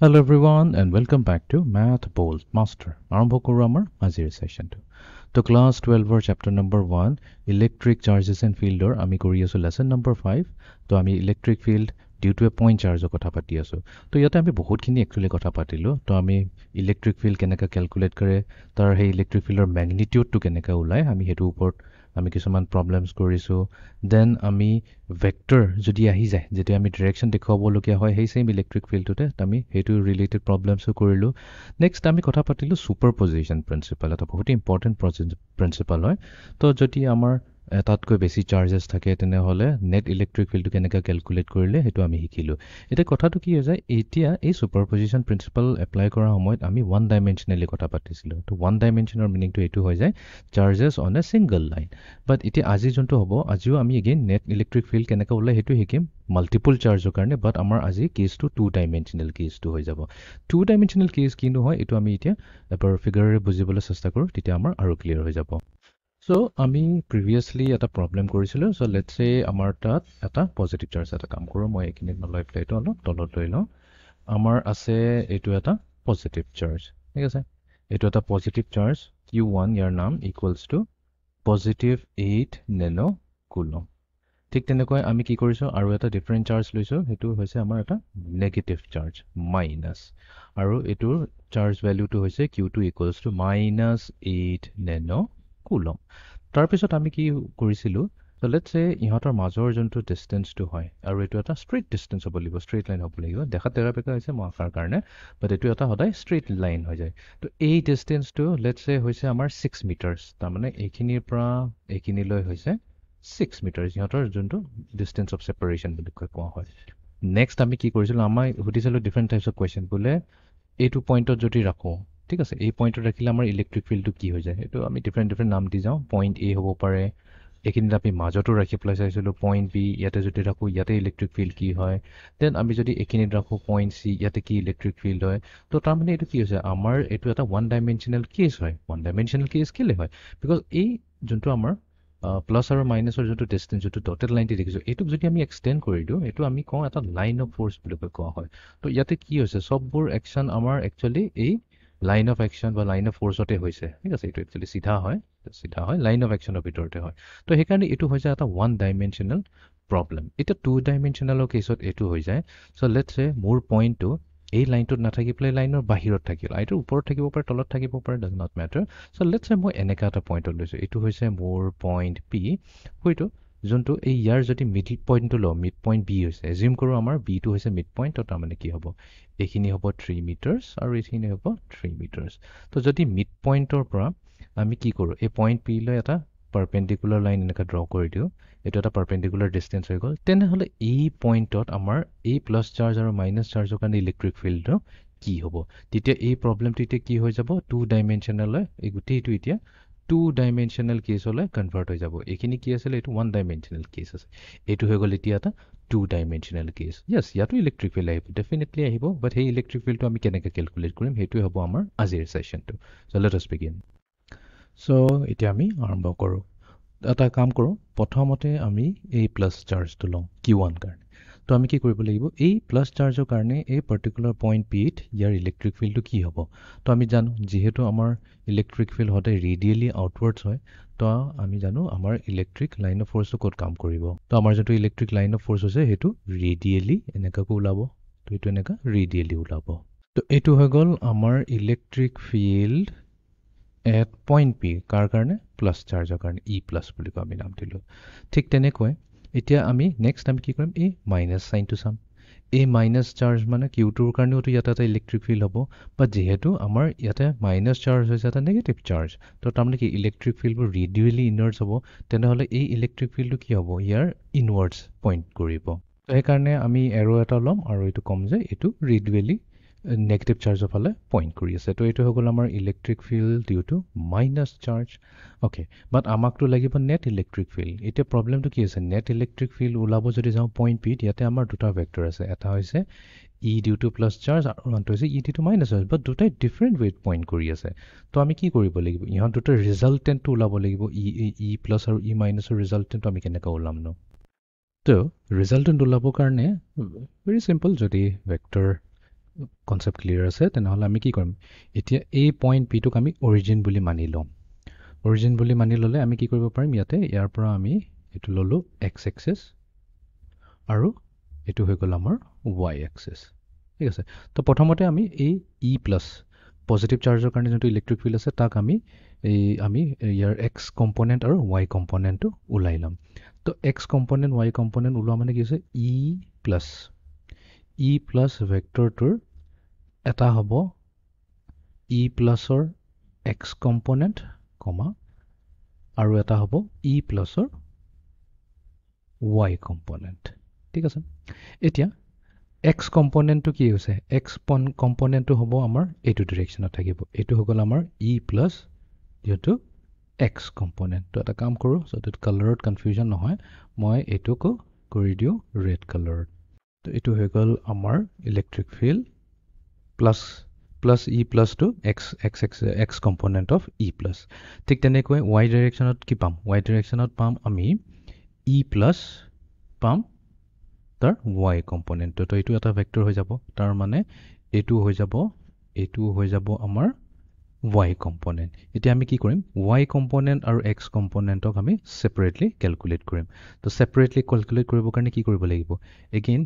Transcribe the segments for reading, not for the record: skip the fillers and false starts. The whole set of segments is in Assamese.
Hello everyone and welcome back to Math Bold Master. আৰম্ভ কৰো আমাৰ আজিৰ সেশনটো। তো class 12 chapter number 1 electric charges and field আমি কৰি আছো lesson number 5। তো আমি electric field due to a point charge কথা পাতি আছো। তো ইয়াতে আমি বহুতখিনি actually কথা পাতিলো। তো আমি electric field কেনেকা calculate কৰে, তাৰ সেই electric fieldৰ magnitude টো কেনেকা ওলাই, আমি হেতু ওপৰত আমি কিছুমান প্ৰবলেমছ কৰিছো। দেন আমি ভেক্টৰ যদি আহি যায়, যেতিয়া আমি ডিৰেকশ্যন দেখুৱাবলগীয়া হয় সেই সেম ইলেক্ট্ৰিক ফিল্ডটোতে আমি সেইটো ৰিলেটেড প্ৰবলেমছো কৰিলোঁ। নেক্সট আমি কথা পাতিলোঁ ছুপাৰপজিশ্যন প্ৰিন্সিপাল, এটা বহুত ইম্পৰ্টেণ্ট প্ৰিন্সিপাল হয়। তো যদি আমাৰ এটাতকৈ বেছি চাৰ্জেছ থাকে তেনেহ'লে নেট ইলেক্ট্ৰিক ফিল্ডটো কেনেকৈ কেলকুলেট কৰিলে সেইটো আমি শিকিলোঁ। এতিয়া কথাটো কি হৈ যায়, এতিয়া এই ছুপাৰপজিশ্যন প্ৰিন্সিপাল এপ্লাই কৰাৰ সময়ত আমি ওৱান ডাইমেনশ্যনেলি কথা পাতিছিলোঁ। তো ওৱান ডাইমেনশ্যনৰ মিনিংটো এইটো হৈ যায় charges on a single line. But এতিয়া আজি যোনটো হ'ব, আজিও আমি এগেইন নেট ইলেক্ট্ৰিক ফিল্ড কেনেকৈ ওলাই সেইটো শিকিম মাল্টিপুল চাৰ্জৰ কাৰণে। বাট আমাৰ আজি কেছটো টু ডাইমেনশ্যনেল কেছটো হৈ যাব। টু ডাইমেনশ্যনেল কেছ কিনো হয় এইটো আমি এতিয়া এবাৰ ফিগাৰেৰে বুজিবলৈ চেষ্টা কৰোঁ, তেতিয়া আমাৰ আৰু ক্লিয়াৰ হৈ যাব। চ' আমি প্ৰিভিয়াছলি এটা প্ৰব্লেম কৰিছিলোঁ। চ' লেটছ চে আমাৰ তাত এটা পজিটিভ চাৰ্জ এটা কাম কৰোঁ, মই এইখিনিত নলৈ পেলাই এইটো অলপ তলত লৈ লওঁ। আমাৰ আছে এইটো এটা পজিটিভ চাৰ্জ, ঠিক আছে। এইটো এটা পজিটিভ চাৰ্জ Q1, ইয়াৰ নাম equals to positive 8 nano coulomb. ঠিক তেনেকৈ আমি কি কৰিছোঁ, আৰু এটা ডিফাৰেণ্ট চাৰ্জ লৈছোঁ, সেইটো হৈছে আমাৰ এটা নেগেটিভ চাৰ্জ মাইনাছ, আৰু এইটোৰ চাৰ্জ ভেল্যুটো হৈছে Q2 equals to -8 nano coulomb. তাৰপিছত আমি কি কৰিছিলোঁ, লেটছ চে ইহঁতৰ মাজৰ যোনটো ডিষ্টেঞ্চটো হয়, আৰু এইটো এটা ষ্ট্ৰেইট ডিষ্টেঞ্চ হ'ব লাগিব, ষ্ট্ৰেইট লাইন হ'ব লাগিব। দেখাত তেৰা বেকা হৈছে মই আঁকাৰ কাৰণে, বাট এইটো এটা সদায় ষ্ট্ৰেইট লাইন হৈ যায়। তো এই ডিষ্টেঞ্চটো লেটছ চে হৈছে আমাৰ 6 মিটাৰ্ছ, তাৰমানে এইখিনিৰ পৰা এইখিনিলৈ হৈছে 6 মিটাৰ্ছ, ইহঁতৰ যোনটো ডিষ্টেঞ্চ অফ ছেপাৰেশ্যন বুলি কোৱা হয়। নেক্সট আমি কি কৰিছিলোঁ, আমাৰ সুধিছিলোঁ ডিফাৰেণ্ট টাইপছ অফ কুৱেশ্যন, বোলে এইটো পইণ্টত যদি ৰাখোঁ, ঠিক আছে, এই পইণ্টত ৰাখিলে আমাৰ ইলেক্ট্ৰিক ফিল্ডটো কি হৈ যায়, এইটো আমি ডিফাৰেণ্ট নাম দি যাওঁ। পইণ্ট এ হ'ব পাৰে, এইখিনিত আমি মাজতো ৰাখি পেলাই চাইছিলোঁ পইণ্ট বি, ইয়াতে যদি ৰাখোঁ ইয়াতে ইলেক্ট্ৰিক ফিল্ড কি হয়। দেন আমি যদি এইখিনিত ৰাখোঁ পইণ্ট চি, ইয়াতে কি ইলেক্ট্ৰিক ফিল্ড হয়। তো তাৰমানে এইটো কি হৈছে, আমাৰ এইটো এটা ওৱান ডাইমেনশ্যনেল কেছ হয়। ওৱান ডাইমেনশ্যনেল কেছ কেলে হয়, বিকজ এই যোনটো আমাৰ প্লাছ আৰু মাইনাছৰ যোনটো ডিষ্টেঞ্চ, যোনটো ডটেড লাইনটি দেখিছোঁ, এইটোক যদি আমি এক্সটেণ্ড কৰি দিওঁ, এইটো আমি কওঁ এটা লাইন অফ ফ'ৰ্চ বুলি কোৱা হয়। তো ইয়াতে কি হৈছে, চববোৰ একশ্যন আমাৰ একচুৱেলি এই লাইন অফ একশ্যন বা লাইন অফ ফ'ৰ্চতে হৈছে, ঠিক আছে। এইটো একচুৱেলি চিধা হয়, লাইন অফ একশ্যনৰ ভিতৰতে হয়। তো সেইকাৰণে এইটো হৈছে এটা ওৱান ডাইমেনশ্যনেল প্ৰব্লেম। এতিয়া টু ডাইমেনশ্যনেলৰ কেছত এইটো হৈ যায়। চ' লেটছ চে মোৰ পইণ্টটো এই লাইনটোত নাথাকি পেলাই লাইনৰ বাহিৰত থাকিল, এইটো ওপৰত থাকিব পাৰে, তলত থাকিব পাৰে, does not matter. So' let's চে মই এনেকুৱা এটা পইণ্টত লৈছোঁ, এইটো হৈছে মোৰ পইণ্ট পি, হয়তো যোনটো এই ইয়াৰ যদি মিডিল পইণ্টটো লওঁ, মিড পইণ্ট বি হৈছে, এজিউম কৰোঁ আমাৰ বিটো হৈছে মিড পইণ্ট। তো তাৰমানে কি হ'ব, এইখিনি হ'ব 3 মিটাৰ্ছ আৰু এইখিনি হ'ব 3 মিটাৰ্ছ। তো যদি মিড পইণ্টৰ পৰা আমি কি কৰোঁ, এই পইণ্ট পি লৈ এটা পাৰপেণ্ডিকুলাৰ লাইন এনেকৈ ড্ৰ কৰি দিওঁ, এইটো এটা পাৰপেণ্ডিকুলাৰ ডিষ্টেঞ্চ হৈ গ'ল, তেনেহ'লে এই পইণ্টত আমাৰ এই প্লাছ চাৰ্জ আৰু মাইনাছ চাৰ্জৰ কাৰণে ইলেক্ট্ৰিক ফিল্ডটো কি হ'ব। তেতিয়া এই প্ৰব্লেমটো এতিয়া কি হৈ যাব, টু ডাইমেনশ্যনেললৈ, এই গোটেইটো এতিয়া টু ডাইমেনশ্যনেল কেছলৈ কনভাৰ্ট হৈ যাব। এইখিনি কি আছিলে, এইটো ওৱান ডাইমেনশ্যনেল কেছ আছে, এইটো হৈ গ'ল এতিয়া এটা টু ডাইমেনশ্যনেল কেছ। য়েছ, ইয়াতো ইলেক্ট্ৰিক ফিল্ড আহিব, ডেফিনেটলি আহিব, বাট সেই ইলেক্ট্ৰিক ফিল্ডটো আমি কেনেকৈ কেলকুলেট কৰিম সেইটোৱে হ'ব আমাৰ আজিৰ ছেশ্যনটো। চ' লেট আছ বিগিন। চ' এতিয়া আমি আৰম্ভ কৰোঁ। এটা কাম কৰোঁ, প্ৰথমতে আমি এই প্লাছ চাৰ্জটো লওঁ Q1 কাৰণে। তো আমি কি কৰিব লাগিব, এই প্লাছ চাৰ্জৰ কাৰণে এই পাৰ্টিকুলাৰ পইণ্ট পিত ইয়াৰ ইলেক্ট্ৰিক ফিল্ডটো কি হ'ব। তো আমি জানো যিহেতু আমাৰ ইলেক্ট্ৰিক ফিল্ড সদায় ৰেডিয়েলি আউটৱাৰ্ডছ হয়, তো আমি জানো আমাৰ ইলেক্ট্ৰিক লাইন অফ ফ'ৰ্চটো ক'ত কাম কৰিব। তো আমাৰ যোনটো ইলেক্ট্ৰিক লাইন অফ ফ'ৰ্চ হৈছে সেইটো ৰেডিয়েলি এনেকুৱাকৈ ওলাব, তো এইটো এনেকুৱা ৰেডিয়েলি ওলাব। তো এইটো হৈ গ'ল আমাৰ electric field at point P, কাৰ কাৰণে, প্লাছ চাৰ্জৰ কাৰণে, ই প্লাছ বুলি কয়, আমি নাম দিলোঁ। ঠিক তেনেকৈ এতিয়া আমি নেক্সট আমি কি কৰিম, এই মাইনাছ চাইনটো চাম। এই মাইনাছ চাৰ্জ মানে কিউটোৰ কাৰণেওতো ইয়াতে এটা ইলেক্ট্ৰিক ফিল্ড হ'ব, বাট যিহেতু আমাৰ ইয়াতে মাইনাছ চাৰ্জ হৈছে এটা নেগেটিভ চাৰ্জ, তো তাৰমানে কি ইলেক্ট্ৰিক ফিল্ডবোৰ ৰেডিয়েলি ইনৱাৰ্ডছ হ'ব, তেনেহ'লে এই ইলেক্ট্ৰিক ফিল্ডটো কি হ'ব, ইয়াৰ ইনৱাৰ্ডছ পইণ্ট কৰিব। তো সেইকাৰণে আমি এৰ' এটা ল'ম আৰু এইটো ক'ম যে এইটো ৰেডিয়েলি নেগেটিভ চাৰ্জৰ ফালে পইণ্ট কৰি আছে। তো এইটো হৈ গ'ল আমাৰ electric field due to minus charge. Okay, but আমাকতো লাগিব নেট ইলেক্ট্ৰিক ফিল্ড। এতিয়া প্ৰব্লেমটো কি হৈছে, নেট ইলেক্ট্ৰিক ফিল্ড ওলাব যদি যাওঁ পইণ্ট পিত, ইয়াতে আমাৰ দুটা ভেক্টৰ আছে, এটা হৈছে ই ডিউ টু প্লাছ চাৰ্জ আৰু আনটো হৈছে ই ডিউ টু মাইনাছ চাৰ্জ, বাট দুটাই ডিফাৰেণ্ট ৱেত পইণ্ট কৰি আছে। তো আমি কি কৰিব লাগিব, ইহঁত দুটাৰ ৰিজাল্টেণ্টটো ওলাব লাগিব, ই প্লাছ আৰু ই মাইনাছৰ ৰিজাল্টেণ্টটো আমি কেনেকৈ ওলাম ন। তো ৰিজাল্টেণ্ট ওলাবৰ কাৰণে ভেৰি চিম্পল, যদি ভেক্টৰ কনসেপ্ট ক্লিয়াৰ আছে তেনেহ'লে আমি কি কৰিম এতিয়া এই পইণ্ট পিটোক আমি অৰিজিন বুলি মানি ল'ম অৰিজিন বুলি মানি ল'লে আমি কি কৰিব পাৰিম ইয়াতে ইয়াৰ পৰা আমি এইটো ল'লোঁ এক্স এক্সিছ আৰু এইটো হৈ গ'ল আমাৰ ৱাই এক্সিছ ঠিক আছে তো প্ৰথমতে আমি এই ই প্লাছ পজিটিভ চাৰ্জৰ কাৰণে যোনটো ইলেক্ট্ৰিক ফিল্ড আছে তাক আমি ইয়াৰ এক্স কম্পনেণ্ট আৰু ৱাই কম্পনেণ্টটো ওলাই ল'ম তো এক্স কম্পনেণ্ট ৱাই কম্পনেণ্ট ওলোৱা মানে কি হৈছে ই প্লাছ ভেক্টৰটোৰ এটা হ'ব ই প্লাছৰ এক্স কম্পনেণ্ট কমা আৰু এটা হ'ব ই প্লাছৰ ৱাই কম্পনেণ্ট ঠিক আছে এতিয়া এক্স কম্পনেণ্টটো কি হৈছে এক্স কম্পনেণ্টটো হ'ব আমাৰ এইটো ডিৰেকশ্যনত থাকিব এইটো হৈ গ'ল আমাৰ ই প্লাছ যিহেতু এক্স কম্পনেণ্ট তো এটা কাম কৰোঁ যাতে কালাৰত কনফিউজন নহয় মই এইটোকো কৰি দিওঁ ৰেড কালাৰত তো এইটো হৈ গ'ল আমাৰ ইলেক্ট্ৰিক ফিল্ড প্লাছ ই প্লাছটো X component of E plus ঠিক তেনেকৈ ৱাই ডাইৰেকশ্যনত কি পাম ৱাই ডাইৰেকশ্যনত পাম আমি ই প্লাছ পাম তাৰ ৱাই কম্পনেণ্টটো তো এইটো এটা ভেক্টৰ হৈ যাব তাৰ মানে এইটো হৈ যাব আমাৰ ৱাই কম্পনেণ্ট এতিয়া আমি কি কৰিম ৱাই কম্পনেণ্ট আৰু এক্স কম্পনেণ্টক আমি ছেপাৰেটলি কেলকুলেট কৰিম তো ছেপাৰেটলি কেলকুলেট কৰিবৰ কাৰণে কি কৰিব লাগিব এগেইন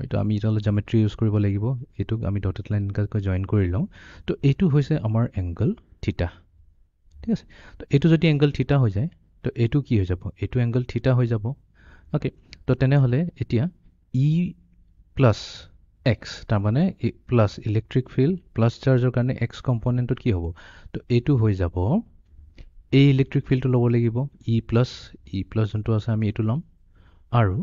এইটো আমি এতিয়ালৈ জিঅ'মেট্ৰি ইউজ কৰিব লাগিব এইটোক আমি ডটেড লাইন এনেকৈ জইন কৰি লওঁ তো এইটো হৈছে আমাৰ এংগল থিটা ঠিক আছে তো এইটো যদি এংগল থিটা হৈ যায় তো এইটো কি হৈ যাব এইটো এংগল থিটা হৈ যাব অ'কে তো তেনেহ'লে এতিয়া ই প্লাছ এক্স তাৰমানে প্লাছ ইলেক্ট্ৰিক ফিল্ড প্লাছ চাৰ্জৰ কাৰণে এক্স কম্পনেণ্টত কি হ'ব তো এইটো হৈ যাব এই ইলেক্ট্ৰিক ফিল্ডটো ল'ব লাগিব ই প্লাছ যোনটো আছে আমি এইটো ল'ম আৰু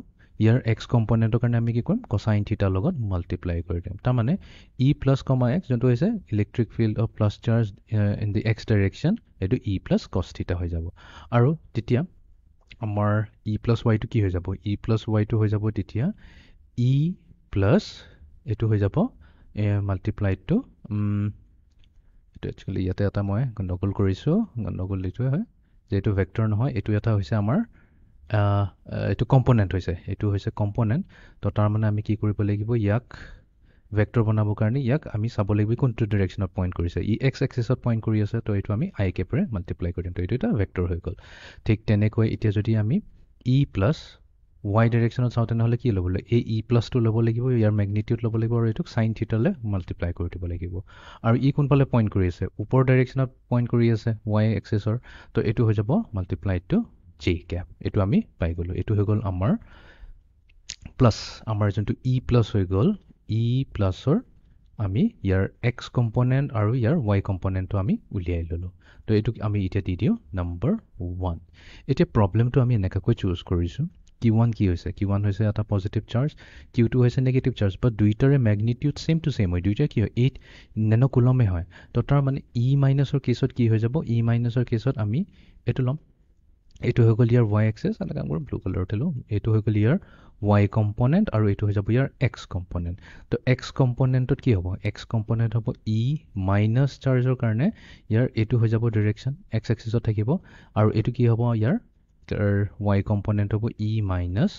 ইয়াৰ এক্স কম্পনেণ্টৰ কাৰণে আমি কি কৰিম কচাইন থিটাৰ লগত মাল্টিপ্লাই কৰি দিম তাৰমানে ই প্লাছ কমা এক্স যোনটো হৈছে electric field of plus charge in the x direction এইটো ই প্লাছ কছ থিটা হৈ যাব আৰু তেতিয়া আমাৰ ই প্লাছ ৱাইটো কি হৈ যাব ই প্লাছ ৱাইটো হৈ যাব তেতিয়া ই প্লাছ এইটো হৈ যাব মাল্টিপ্লাইডটো এইটো একচুৱেলি ইয়াতে এটা মই গণ্ডগোল কৰিছোঁ গণ্ডগোল এইটোৱে হয় যে এইটো ভেক্টৰ নহয় এইটো এটা হৈছে আমাৰ এইটো কম্পনেণ্ট হৈছে এইটো হৈছে কম্পনেণ্ট তো তাৰমানে আমি কি কৰিব লাগিব ইয়াক ভেক্টৰ বনাবৰ কাৰণে ইয়াক আমি চাব লাগিব কোনটো ডিৰেকশ্যনত পইণ্ট কৰিছে ই এক্স এক্সিছত পইণ্ট কৰি আছে তো এইটো আমি আই কেপেৰে মাল্টিপ্লাই কৰিম তো এইটো এটা ভেক্টৰ হৈ গ'ল ঠিক তেনেকৈ এতিয়া যদি আমি ই প্লাছ ৱাই ডাইৰেকশ্যনত চাওঁ তেনেহ'লে কি ল'ব লাগিব এই ই প্লাছটো ল'ব লাগিব ইয়াৰ মেগনিটিউড ল'ব লাগিব আৰু এইটোক চাইন থিটালৈ মাল্টিপ্লাই কৰি দিব লাগিব আৰু ই কোনফালে পইণ্ট কৰি আছে ওপৰ ডাইৰেকশ্যনত পইণ্ট কৰি আছে ৱাই এক্সিছৰ তো এইটো হৈ যাব মাল্টিপ্লাইড টু জি কেপ এইটো আমি পাই গ'লোঁ এইটো হৈ গ'ল আমাৰ প্লাছ আমাৰ যোনটো ই প্লাছ হৈ গ'ল ই প্লাছৰ আমি ইয়াৰ এক্স কম্পনেণ্ট আৰু ইয়াৰ ৱাই কম্পনেণ্টটো আমি উলিয়াই ল'লোঁ তো এইটোক আমি এতিয়া দি দিওঁ নম্বৰ 1 এতিয়া প্ৰব্লেমটো আমি এনেকুৱাকৈ চুজ কৰিছোঁ Q1 কি হৈছে Q1 হৈছে এটা পজিটিভ চাৰ্জ Q2 হৈছে নেগেটিভ চাৰ্জ বাট দুইটাৰে মেগনিটিউড সেম টু সেম হয় দুইটা কি হয় 8 নেনো কুলমে হয় তো তাৰ মানে ই মাইনাছৰ কেছত কি হৈ যাব ই মাইনাছৰ কেছত আমি এইটো ল'ম এইটো হৈ গ'ল ইয়াৰ ৱাই এক্সিছ এনেকৈ আমি ব্লু কালাৰতে ল'ম এইটো হৈ গ'ল ইয়াৰ ৱাই কম্পনেণ্ট আৰু এইটো হৈ যাব ইয়াৰ এক্স কম্পনেণ্ট তো এক্স কম্পনেণ্টত কি হ'ব এক্স কম্পনেণ্ট হ'ব ই মাইনাছ চাৰ্জৰ কাৰণে ইয়াৰ এইটো হৈ যাব ডিৰেকশ্যন এক্স এক্সিছত থাকিব আৰু এইটো কি হ'ব ইয়াৰ ৱাই কম্পনেণ্ট হ'ব ই মাইনাছ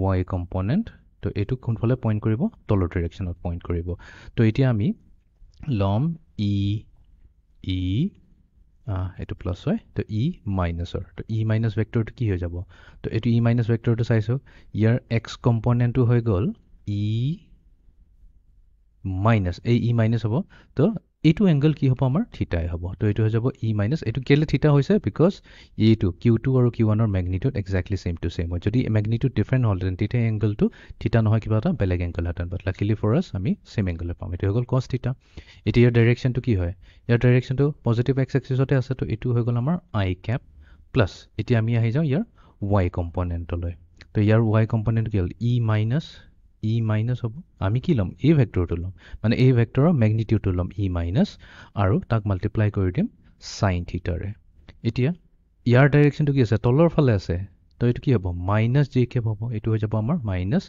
ৱাই কম্পনেণ্ট তো এইটো কোনফালে পইণ্ট কৰিব তলৰ ডিৰেকশ্যনত পইণ্ট কৰিব তো এতিয়া আমি ল'ম এইটো প্লাছ হয় তো ই মাইনাছৰ তো ই মাইনাছ ভেক্টৰটো কি হৈ যাব তো এইটো ই মাইনাছ ভেক্টৰটো চাইছোঁ ইয়াৰ এক্স কম্পনেণ্টটো হৈ গ'ল ই মাইনাছ এই ই মাইনাছ হ'ব তো এইটো এংগল কি হ'ব আমাৰ থিটাই হ'ব তো এইটো হৈ যাব ই মাইনাছ এইটো কেলৈ থিটা হৈছে বিকজ এইটো Q2 আৰু Q1ৰ magnitude exactly same to same হয় যদি মেগনিটিউড ডিফাৰেণ্ট হ'লহেঁতেন তেতিয়া এংগলটো থিটা নহয় কিবা এটা বেলেগ এংগল হেঁতেন বাট লাকিলি ফৰ আছ আমি চেম এংগলে পাম এইটো হৈ গ'ল কছ থিটা এতিয়া ইয়াৰ ডাইৰেকশ্যনটো কি হয় ইয়াৰ ডাইৰেকশ্যনটো পজিটিভ এক্স এক্সিছতে আছে তো এইটো হৈ গ'ল আমাৰ আই কেপ প্লাছ এতিয়া আমি আহি যাওঁ ইয়াৰ ৱাই কম্পনেণ্টলৈ তো ইয়াৰ ৱাই কম্পনেণ্টটো কি হ'ল ই মাইনাছ হ'ব আমি কি ল'ম এই ভেক্টৰটো ল'ম মানে এই ভেক্টৰৰ মেগনিটিউডটো ল'ম ই মাইনাছ আৰু তাক মাল্টিপ্লাই কৰি দিম চাইন থিটাৰে এতিয়া ইয়াৰ ডাইৰেকশ্যনটো কি আছে তলৰ ফালে আছে তো এইটো কি হ'ব মাইনাছ জি কেপ হ'ব এইটো হৈ যাব আমাৰ মাইনাছ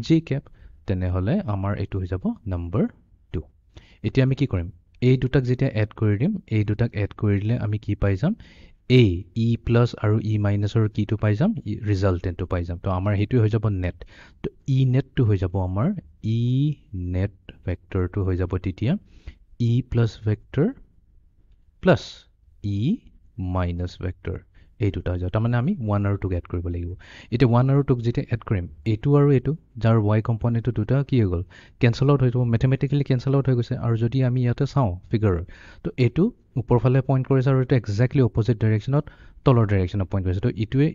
জি কেপ তেনেহ'লে আমাৰ এইটো হৈ যাব নম্বৰ 2 এতিয়া আমি কি কৰিম এই দুটাক যেতিয়া এড কৰি দিম এই দুটাক এড কৰি দিলে আমি কি পাই যাম এ ই প্লাছ আৰু ই মাইনাছৰ কিটো পাই যাম ৰিজাল্টেণ্টটো পাই যাম তো আমাৰ সেইটোৱে হৈ যাব নেট তো ই নেটটো হৈ যাব আমাৰ ই নেট ভেক্টৰটো হৈ যাব তেতিয়া ই প্লাছ ভেক্টৰ প্লাছ ই মাইনাছ ভেক্টৰ এই দুটা হৈ যাব তাৰমানে আমি 1 আৰু 2 এড কৰিব লাগিব এতিয়া 1 আৰু 2 যেতিয়া এড কৰিম এইটো আৰু এইটো যাৰ y কম্পনেণ্টটো দুটা কি হৈ গ'ল কেঞ্চেল আউট হৈ যাব মেথমেটিকেলি কেঞ্চেল আউট হৈ গৈছে আৰু যদি আমি ইয়াতে চাওঁ ফিগাৰৰ তো এইটো ওপৰ ফালে পইণ্ট কৰিছে আৰু এইটো এক্সেক্টলি অপজিট ডাইৰেকশ্যনত তলৰ ডাইৰেকশ্যনত পইণ্ট কৰিছে তো এইটোৱে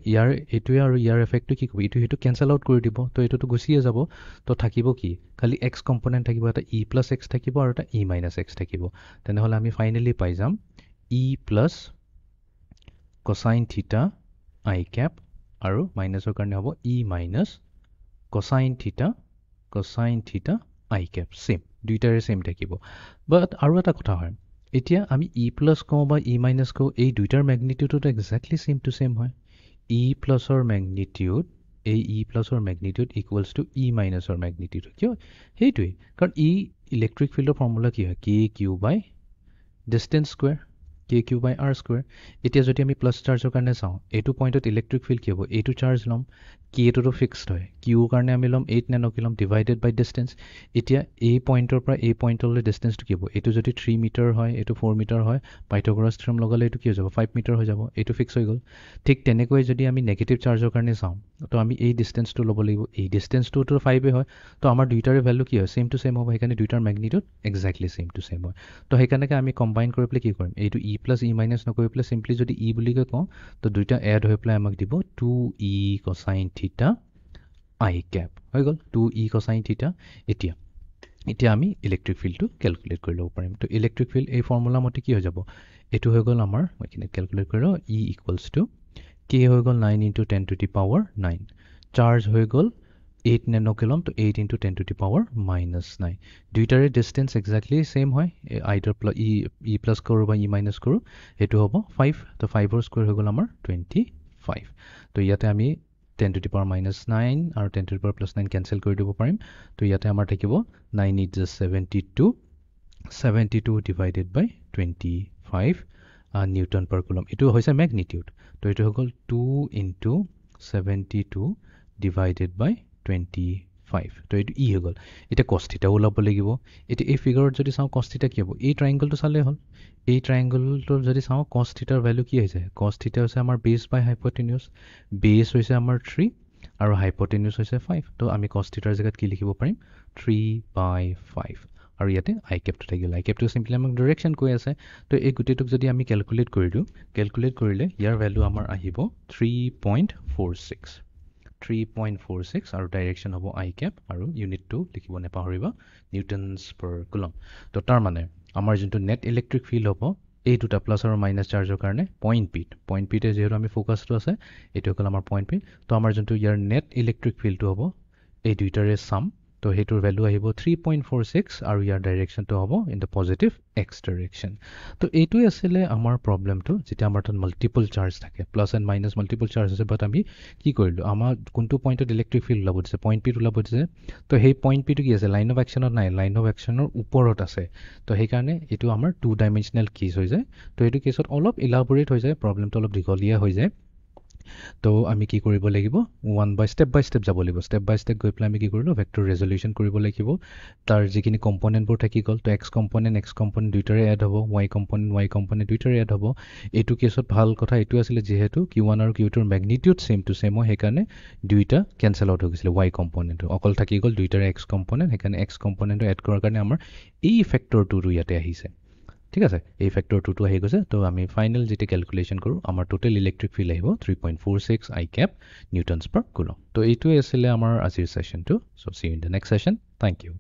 আৰু ইয়াৰ এফেক্টটো কি কৰিব এইটো সেইটো কেঞ্চেল আউট কৰি দিব তো এইটোতো গুচিয়ে যাব তো থাকিব কি খালি এক্স কম্পনেণ্ট থাকিব এটা ই প্লাছ এক্স থাকিব আৰু এটা ই মাইনাছ এক্স থাকিব তেনেহ'লে আমি ফাইনেলি পাই যাম E plus cosine theta I cap আৰু মাইনাছৰ কাৰণে হ'ব E minus cosine theta I cap same দুইটাৰে সেম থাকিব বাট আৰু এটা কথা হয় এতিয়া আমি ই প্লাছ কওঁ বা ই মাইনাছ কওঁ এই দুইটাৰ মেগনিটিউডটো এক্সেক্টলি সেম টু সেম হয় ই প্লাছৰ মেগনিটিউড এই ই প্লাছৰ মেগনিটিউড ইকুৱেলছ টু ই মাইনাছৰ মেগনিটিউড কিয় সেইটোৱেই কাৰণ ই ইলেক্ট্ৰিক ফিল্ডৰ ফৰ্মুলা কি হয় K Q by distance square K Q by R square এতিয়া যদি আমি প্লাছ চাৰ্জৰ কাৰণে চাওঁ এইটো পইণ্টত ইলেক্ট্ৰিক ফিল্ড কি হ'ব এইটো চাৰ্জ ল'ম কেটোতো ফিক্সড হয় কিউৰ কাৰণে আমি ল'ম 8 নেন' কুলম ডিভাইডেড বাই ডিষ্টেঞ্চ এতিয়া এই পইণ্টৰ পৰা এই পইণ্টলৈ ডিষ্টেঞ্চটো কি হ'ব এইটো যদি 3 মিটাৰ হয় এইটো 4 মিটাৰ হয় পাইথাগোৰাছ থিয়ৰম লগালে এইটো কি হৈ যাব 5 মিটাৰ হৈ যাব এইটো ফিক্স হৈ গ'ল ঠিক তেনেকৈ যদি আমি নেগেটিভ চাৰ্জৰ কাৰণে চাওঁ তো আমি এই ডিষ্টেঞ্চটো ল'ব লাগিব এই ডিষ্টেঞ্চটোতো 5 হয় তো আমাৰ দুইটাৰে ভেলু কি হয় সেম টু সেম হ'ব সেইকাৰণে দুইটাৰ magnitude exactly same to same হয় তো সেইকাৰণে আমি কম্বাইন কৰি পেলাই কি কৰিম এইটো ই প্লাছ ই মাইনাছ নকৰি পেলাই চিম্পলি যদি ই বুলিকৈ কওঁ তো দুইটা এড হৈ পেলাই আমাক দিব 2e cosine theta I cap হৈ গ'ল 2e cosine theta এতিয়া আমি ইলেক্ট্ৰিক ফিল্ডটো কেলকুলেট কৰি ল'ব পাৰিম তো ইলেক্ট্ৰিক ফিল্ড এই ফৰ্মুলা মতে কি হৈ যাব এইটো হৈ গ'ল আমাৰ মই এইখিনি কেলকুলেট কৰি লওঁ ই ইকুৱেলছ টু কে হৈ গ'ল 9 × 10 to the power 9 চাৰ্জ হৈ গ'ল 8 নেন' কুলম তো 8 × 10 to the power -9 দুইটাৰে ডিষ্টেঞ্চ এক্সেক্টলি সেম হয় আইদাৰ ই প্লাছ কৰোঁ বা ই মাইনাছ কৰোঁ সেইটো হ'ব 5 তো 5ৰ স্কুৱেৰ হৈ গ'ল আমাৰ 25 তো ইয়াতে আমি 10 to the power -9 আৰু 10 to the power +9 কেঞ্চেল কৰি দিব পাৰিম তো ইয়াতে আমাৰ থাকিব 9 × 72 ডিভাইডেড বাই 25 নিউটন পাৰ কুলম এইটো হৈছে মেগনিটিউড তো এইটো হৈ গ'ল 2 × 72 ডিভাইডেড বাই 25 তো এইটো ই হৈ গ'ল এতিয়া cos θ ওলাব লাগিব এতিয়া এই ফিগাৰত যদি চাওঁ cos θ কি হ'ব এই ট্ৰাইংগলটো চালেই হ'ল এই ট্ৰাইংগলটো যদি চাওঁ cos θ ৰ ভেলু কি হৈছে cos θ হৈছে আমাৰ বেছ বাই হাইপটেনিউছ বেছ হৈছে আমাৰ 3 আৰু হাইপটেনিউছ হৈছে 5 তো আমি cos θ ৰ জেগাত কি লিখিব পাৰিম 3/5 আৰু ইয়াতে আই কেপটো থাকিল আই কেপটো চিম্পলি আমাক ডিৰেকশ্যন কৈ আছে তো এই গোটেইটোক যদি আমি কেলকুলেট কৰি দিওঁ কেলকুলেট কৰিলে ইয়াৰ ভেলু আমাৰ আহিব 3.46 আৰু ডাইৰেকশ্যন হ'ব আই কেপ আৰু ইউনিটটো লিখিব নাপাহৰিবা নিউটনছ পাৰ কুলম তো তাৰ মানে আমাৰ যোনটো নেট ইলেক্ট্ৰিক ফিল্ড হ'ব এই দুটা প্লাছ আৰু মাইনাছ চাৰ্জৰ কাৰণে পইণ্ট পিতে যিহেতু আমি ফ'কাছটো আছে এইটো হ'ল আমাৰ পইণ্ট পি তো আমাৰ যোনটো ইয়াৰ নেট ইলেক্ট্ৰিক ফিল্ডটো হ'ব এই দুইটাৰে চাম তো সেইটোৰ ভেলু আহিব 3.46 আৰু ইয়াৰ ডাইৰেকশ্যনটো হ'ব in the positive x direction তো এইটোৱে আছিলে আমাৰ প্ৰব্লেমটো যেতিয়া আমাৰ তাত মাল্টিপল চাৰ্জ থাকে plus and minus multiple charge আছে বাট আমি কি কৰিলোঁ আমাৰ কোনটো পইণ্টত ইলেক্ট্ৰিক ফিল্ড ওলাব দিছে পইণ্ট পিত ওলাব দিছে তো সেই পইণ্ট পিটো কি আছে লাইন অফ একশ্যনত নাই লাইন অফ একশ্যনৰ ওপৰত আছে তো সেইকাৰণে এইটো আমাৰ 2 ডাইমেনশ্যনেল কেছ হৈ যায় তো এইটো কেছত অলপ ইলাবৰেট হৈ যায় প্ৰব্লেমটো অলপ দীঘলীয়া হৈ যায় তো আমি কি কৰিব লাগিব ষ্টেপ বাই ষ্টেপ যাব লাগিব ষ্টেপ বাই ষ্টেপ গৈ পেলাই আমি কি কৰিলোঁ ভেক্টৰ ৰেজলিউশ্যন কৰিব লাগিব তাৰ যিখিনি কম্পনেণ্টবোৰ থাকি গ'ল তো এক্স কম্পনেণ্ট দুইটাৰে এড হ'ব ৱাই কম্পনেণ্ট দুইটাৰে এড হ'ব এইটো কেছত ভাল কথা এইটো আছিলে যিহেতু Q1 আৰু Q2ৰ মেগনিটিউড সেম টু সেম হয় সেইকাৰণে দুইটা কেঞ্চেল আউট হৈ গৈছিলে ৱাই কম্পনেণ্টটো অকল থাকি গ'ল দুইটাৰে এক্স কম্পনেণ্ট সেইকাৰণে এক্স কম্পনেণ্টটো এড কৰাৰ কাৰণে আমাৰ এই ফেক্টৰটো ইয়াতে আহিছে ঠিক আছে এই ফেক্টৰ 2টো আহি গৈছে তো আমি ফাইনেল যেতিয়া কেলকুলেশ্যন কৰোঁ আমাৰ টোটেল ইলেক্ট্ৰিক ফিল্ড আহিব 3.46 I cap newtons per coulomb তো এইটোৱে আছিলে আমাৰ আজিৰ ছেশ্যনটো so' see you in the next session thank U